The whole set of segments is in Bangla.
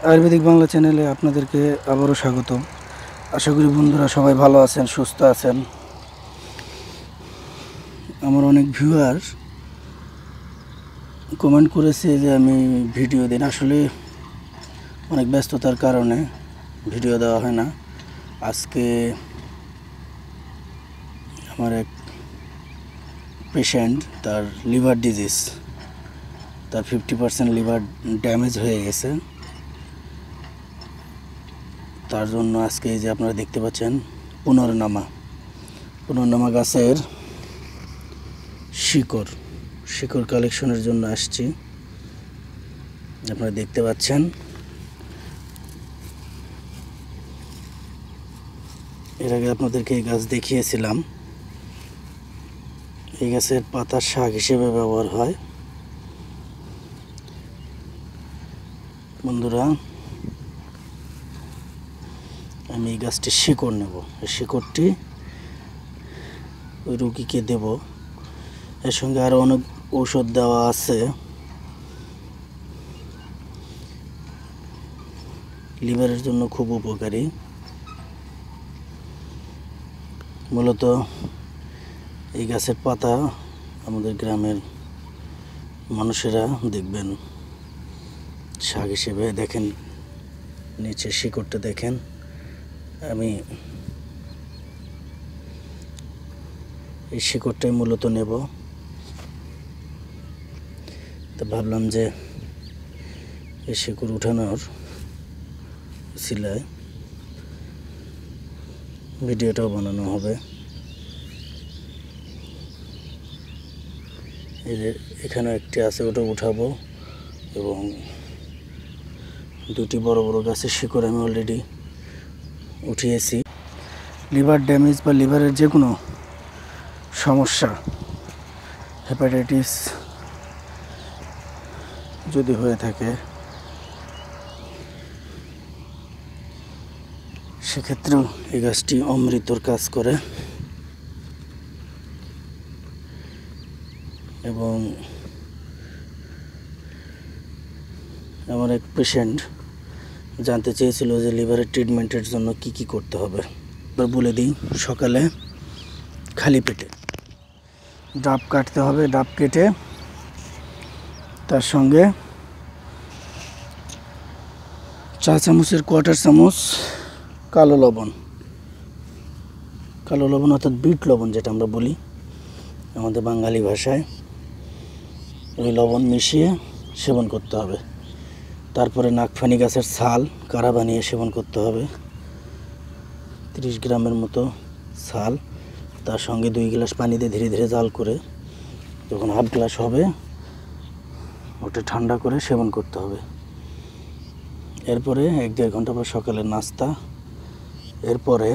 আয়ুর্বেদিক বাংলা চ্যানেলে আপনাদেরকে আবারও স্বাগত। আশা করি বন্ধুরা সবাই ভালো আছেন, সুস্থ আছেন। আমার অনেক ভিউয়ার কমেন্ট করেছে যে আমি ভিডিও দিন, আসলে অনেক ব্যস্ততার কারণে ভিডিও দেওয়া হয় না। আজকে আমার এক পেশেন্ট, তার লিভার ডিজিজ, তার 50% লিভার ড্যামেজ হয়ে গেছে। তার জন্য আজকে এই যে আপনারা দেখতে পাচ্ছেন পুনর্নামা গাছের শিকড় কালেকশনের জন্য আসছি। আপনারা দেখতে পাচ্ছেন, এর আগে আপনাদেরকে এই গাছ দেখিয়েছিলাম। এই গাছের পাতা শাক হিসেবে ব্যবহার হয়। বন্ধুরা, আমি এই গাছটির শিকড় নেব। এই শিকড়টি ওই রোগীকে দেব। এর সঙ্গে আরও অনেক ঔষধ দেওয়া আছে। লিভারের জন্য খুব উপকারী। মূলত এই গাছের পাতা আমাদের গ্রামের মানুষেরা দেখবেন শাক হিসেবে। দেখেন নিচে শিকড়টা দেখেন। আমি এই শিকড়টাই মূলত নেব। তো ভাবলাম যে এই শিকড় উঠানোর উছিলায় ভিডিওটাও বানানো হবে। এখানে একটি আছে, ওটা উঠাবো। এবং দুটি বড় বড় গাছের শিকড় আমি অলরেডি উঠিয়েছি। লিভার ড্যামেজ বা লিভারের যে কোনো সমস্যা, হেপাটাইটিস যদি হয়ে থাকে, সেক্ষেত্রেও এই গাছটি অমৃতর কাজ করে। এবং আমার এক পেশেন্ট জানতে চেয়েছিল যে লিভারের ট্রিটমেন্টের জন্য কি কি করতে হবে। এবার বলে দিই, সকালে খালি পেটে ডাব কাটতে হবে। ডাব কেটে তার সঙ্গে 4 চামচের 1/4 চামচ কালো লবণ অর্থাৎ বিট লবণ যেটা আমরা বলি আমাদের বাঙালি ভাষায়, ওই লবণ মিশিয়ে সেবন করতে হবে। তারপরে নাকফানি গাছের ছাল কাড়া বানিয়ে সেবন করতে হবে। 30 গ্রামের মতো ছাল, তার সঙ্গে 2 গ্লাস পানি দিয়ে ধীরে ধীরে জাল করে যখন হাফ গ্লাস হবে ওটা ঠান্ডা করে সেবন করতে হবে। এরপরে 1-1.5 ঘন্টা পর সকালের নাস্তা। এরপরে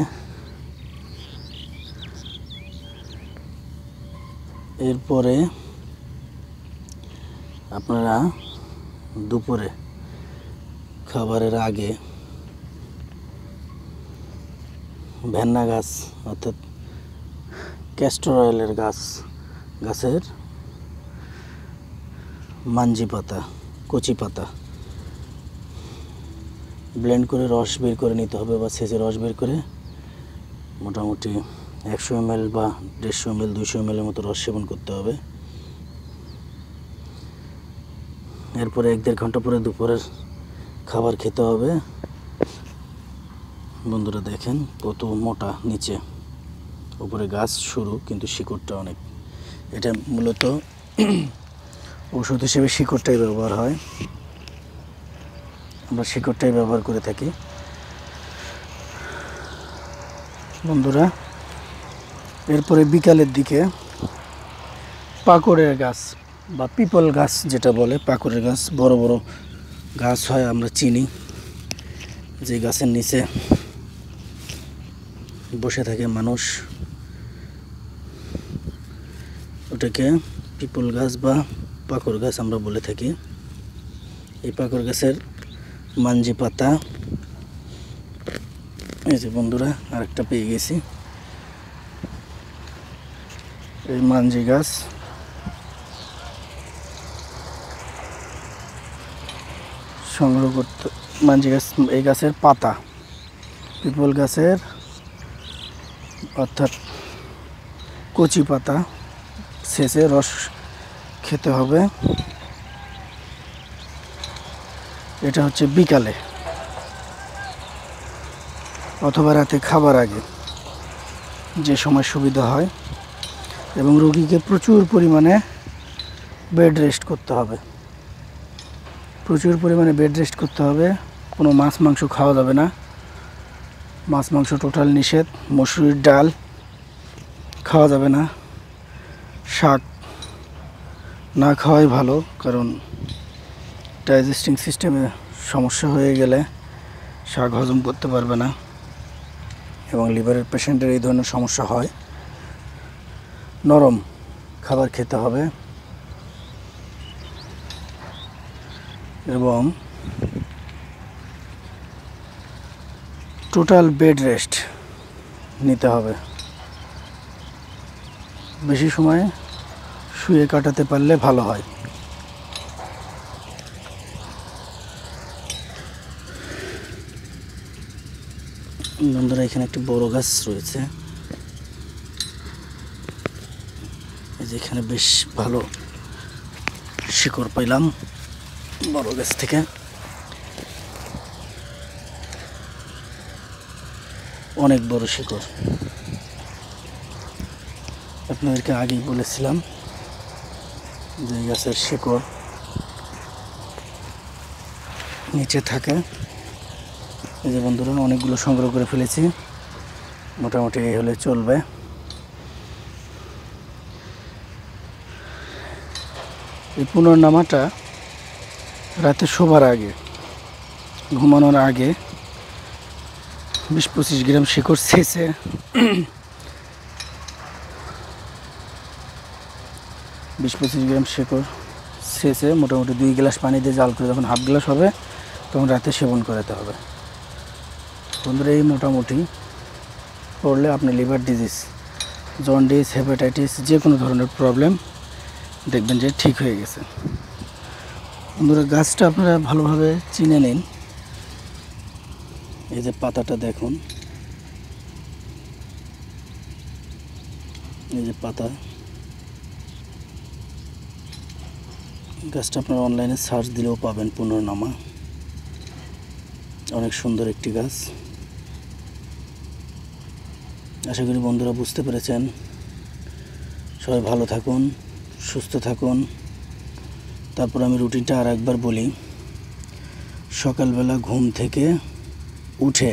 আপনারা দুপুরে খাবারের আগে ভেন্না গাছ অর্থাৎ ক্যাস্টর অয়েলের গাছের মাঞ্জি পাতা, কচি পাতা ব্লেন্ড করে রস বের করে নিতে হবে, বা ছেঁচে রস বের করে মোটামুটি 100 ml বা 150 ml 200 ml মতো রস সেবন করতে হবে। এরপরে 1-1.5 ঘন্টা পরে দুপুরের খাবার খেতে হবে। বন্ধুরা দেখেন কত মোটা, নিচে উপরে গাছ সরু কিন্তু শিকড়টা অনেক। এটা মূলত ঔষধ হিসেবে শিকড়টাই ব্যবহার হয়। আমরা শিকড়টাই ব্যবহার করে থাকি। বন্ধুরা, এরপরে বিকালের দিকে পাকড়ের গাছ বা পিপল গাছ যেটা বলে, পাকড়ের গাছ বড় বড় গাছ হয়, আমরা চিনি, যে গাছের নিচে বসে থাকে মানুষ, ওটাকে পিপল গাছ বা পাকড় গাছ আমরা বলে থাকি। এই পাকড় গাছের মাঞ্জি পাতা, এই যে বন্ধুরা আরেকটা পেয়ে গেছি। এই মাঞ্জি গাছ সংগ্রহ করতে মাঞ্জি গাছ, এই গাছের পাতা, পিপল গাছের অর্থাৎ কচি পাতা ছেঁচে রস খেতে হবে। এটা হচ্ছে বিকালে অথবা রাতে খাবার আগে, যে সময় সুবিধা হয়। এবং রোগীকে প্রচুর পরিমাণে বেড রেস্ট করতে হবে, প্রচুর পরিমাণে বেড রেস্ট করতে হবে। কোনো মাছ মাংস খাওয়া যাবে না, মাছ মাংস টোটাল নিষেধ। মসুরির ডাল খাওয়া যাবে না, শাক না খাওয়াই ভালো, কারণ ডাইজেস্টিং সিস্টেমে সমস্যা হয়ে গেলে শাক হজম করতে পারবে না, এবং লিভারের পেশেন্টের এই ধরনের সমস্যা হয়। নরম খাবার খেতে হবে এবং টোটাল বেড রেস্ট নিতে হবে। বেশি সময় শুয়ে কাটাতে পারলে ভালো হয়। বন্ধুরা, এখানে একটি বড় গাছ রয়েছে, এই যে এখানে বেশ ভালো শিকড় পাইলাম বড় গাছ থেকে। অনেক বড় শিকড়, আপনাদেরকে আগেই বলেছিলাম যে গাছের শিকড় নিচে থাকে। এই যে বন্ধুরা, অনেকগুলো সংগ্রহ করে ফেলেছি, মোটামুটি এই হলে চলবে। এই পুনর্নামাটা রাতে শোবার আগে, ঘুমানোর আগে 20-25 গ্রাম শিকড় ছেঁচে 20-25 গ্রাম শিকড় ছেঁচে মোটামুটি 2 গ্লাস পানি দিয়ে জাল করে যখন হাফ গ্লাস হবে তখন রাতে সেবন করাতে হবে। বন্ধুরা, এই মোটামুটি পড়লে আপনি লিভার ডিজিজ, জন্ডিস, হেপাটাইটিস, যে কোনো ধরনের প্রবলেম দেখবেন যে ঠিক হয়ে গেছে। বন্ধুরা, গাছটা আপনারা ভালোভাবে চিনে নিন। এই যে পাতাটা দেখুন, এই যে পাতা। গাছটা আপনারা অনলাইনে সার্চ দিলেও পাবেন, পুনর্নামা। অনেক সুন্দর একটি গাছ। আশা করি বন্ধুরা বুঝতে পেরেছেন। সবাই ভালো থাকুন, সুস্থ থাকুন। তারপর আমি রুটিনটা আর একবার বলি। সকালবেলা ঘুম থেকে উঠে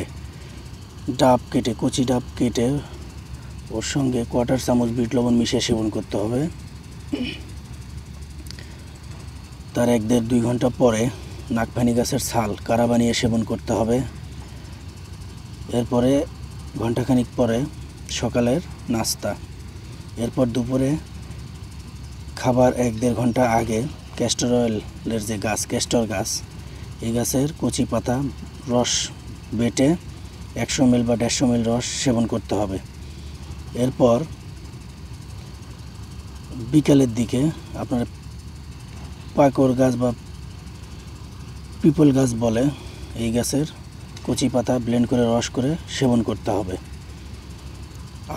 ডাব কেটে, কচি ডাব কেটে ওর সঙ্গে 1/4 চামচ বিট লবণ মিশিয়ে সেবন করতে হবে। তার 1-1.5-2 ঘন্টা পরে নাকফানি গাছের ছাল কাড়া বানিয়ে সেবন করতে হবে। এরপরে ঘন্টাখানিক পরে সকালের নাস্তা। এরপর দুপুরে খাবার 1-1.5 ঘন্টা আগে ক্যাস্টর অয়েলের যে গাছ, ক্যাস্টর গাছ, এই গাছের কচি পাতা রস বেটে 100 ml বা 150 ml রস সেবন করতে হবে। এরপর বিকালের দিকে আপনার পাকর গাছ বা পিপল গাছ বলে, এই গাছের কচি পাতা ব্লেন্ড করে রস করে সেবন করতে হবে।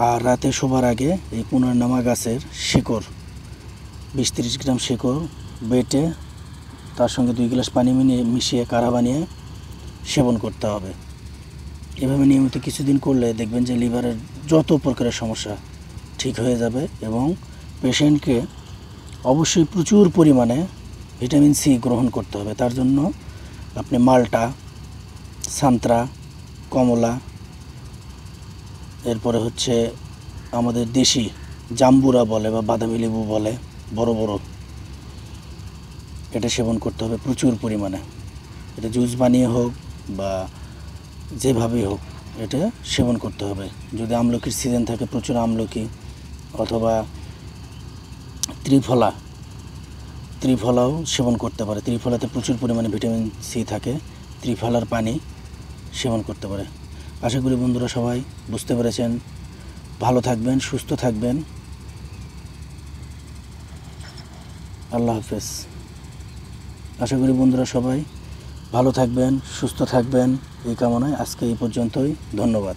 আর রাতে শোবার আগে এই পুনর্নামা গাছের শিকড় 20-30 গ্রাম শিকড় বেটে তার সঙ্গে 2 গ্লাস পানি মিশিয়ে কাড়া বানিয়ে সেবন করতে হবে। এভাবে নিয়মিত কিছুদিন করলে দেখবেন যে লিভারের যত প্রকারের সমস্যা ঠিক হয়ে যাবে। এবং পেশেন্টকে অবশ্যই প্রচুর পরিমাণে ভিটামিন সি গ্রহণ করতে হবে। তার জন্য আপনি মাল্টা, সান্ত্রা, কমলা, এরপরে হচ্ছে আমাদের দেশি জাম্বুরা বলে বা বাদামি লেবু বলে, বড় বড়, এটা সেবন করতে হবে প্রচুর পরিমাণে। এটা জুস বানিয়ে হোক বা যেভাবেই হোক এটা সেবন করতে হবে। যদি আমলকির সিজন থাকে প্রচুর আমলকি, অথবা ত্রিফলাও সেবন করতে পারে। ত্রিফলাতে প্রচুর পরিমাণে ভিটামিন সি থাকে, ত্রিফলার পানি সেবন করতে পারে। আশা করি বন্ধুরা সবাই বুঝতে পেরেছেন। ভালো থাকবেন, সুস্থ থাকবেন। আল্লাহ হাফেজ। আশা করি বন্ধুরা সবাই ভালো থাকবেন, সুস্থ থাকবেন এই কামনায় আজকে এই পর্যন্তই। ধন্যবাদ।